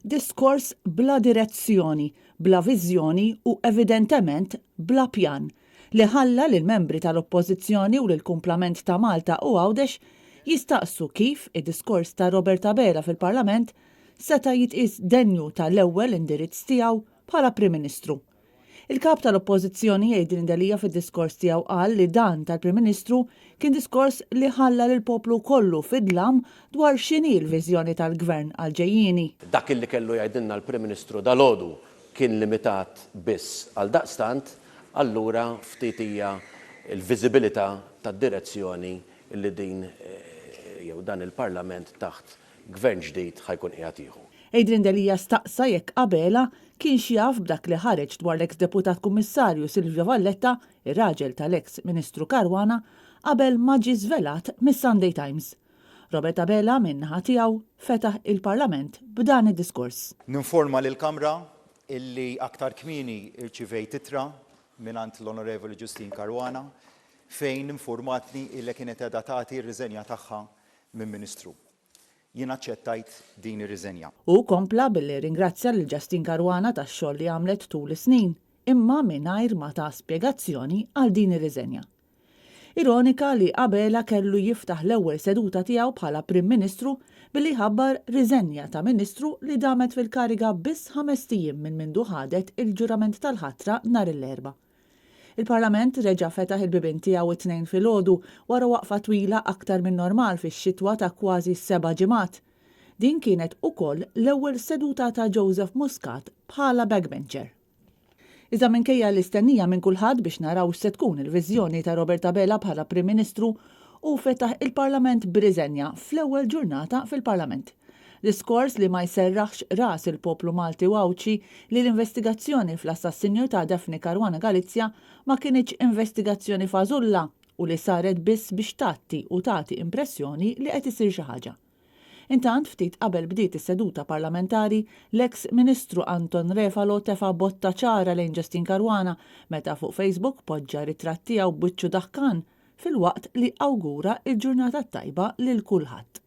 Diskors bla direzzjoni, bla viżjoni u evidentement bla pjan li ħalla lil membri tal-Oppożizzjoni u lill-Kumplament ta' Malta u Għawdex jistaqsu kif id-diskors ta' Robert Abela fil-Parlament seta' jitqis denju tal-ewwel indirizz tiegħu bħala Prim Ministru. Il-kap tal-Oppożizzjoni jgħidin dalija fid-diskors tiegħu qal li dan tal-Prim Ministru kien diskors li ħalla lil poplu kollu fidlam dwar x'inhi l-viżjoni tal-Gvern għal-ġejjieni. Dak li kellu jgħidilna l-Prim Ministru dalodu kien limitat biss għal daqstant, allura ftit hija l-viżibilità tad-direzzjoni li din jew dan il-Parlament taħt Gvern ġdid ħajkun qiegħed jieħu. Adrian Delija staqsa jekk Abela kien xjaf b'dak li ħareġ dwar l-eks-deputat kummissarju Silvio Valletta, ir-raġel tal-eks Ministru Caruana, qabel ma ġie żvelat mis-Sunday Times. Robert Abela min-naħa tiegħu fetaħ il-Parlament b'dan id-diskors. Ninforma lill-Kamra illi aktar kmieni irċivejt ittra mingħand l-Onorevoli Justine Caruana fejn informatni illi kienet qiegħda tagħti r-riżenja tagħha minn Ministru. Jien aċċettajt din ir-riżenja. U kompla billi ringrazzja lil Justine Caruana tax-xogħol li għamlet tul is-snin, imma mingħajr ma ta' spjegazzjoni għal din ir-riżenja. Ironika li Abela kellu jiftaħ l-ewwel seduta tiegħu bħala Prim Ministru billi ħabbar riżenja ta' Ministru li damet fil-kariga biss 5 ijiem minn mindu ħadet il-ġurament tal-ħatra nhar l-Erbgħa. Il-Parlament reġa' fetaħ il-bibien tiegħu it-tnejn filgħodu wara waqfa twila aktar minn normal fix-xitwa ta' kważi 7 ġimgħat. Din kienet ukoll l-ewwel seduta ta' Joseph Muscat bħala backbencher. Iżda minkejja l-istennija minn kulħadd biex naraw se tkun il-viżjoni ta' Robert Abela bħala Prim Ministru u fetaħ il-Parlament b'riżenja fl-ewwel ġurnata fil-Parlament. Diskors li ma jserraħx ras il-poplu Malti Wawċi li l-investigazzjoni fl-assassinju ta' Daphne Caruana Galizja ma kienx investigazzjoni fażulla u li saret biss biex tagħti u tagħti impressjoni li qed isir xi ħaġa. Intant ftit qabel bdiet is-seduta parlamentari, l-eks Ministru Anton Refalo tefa' botta ċara lejn Justine Caruana meta fuq Facebook poġġa ritratt tiegħu b'wiċċu daħkan fil-waqt li awgura il-ġurnata tajba lil kulħadd.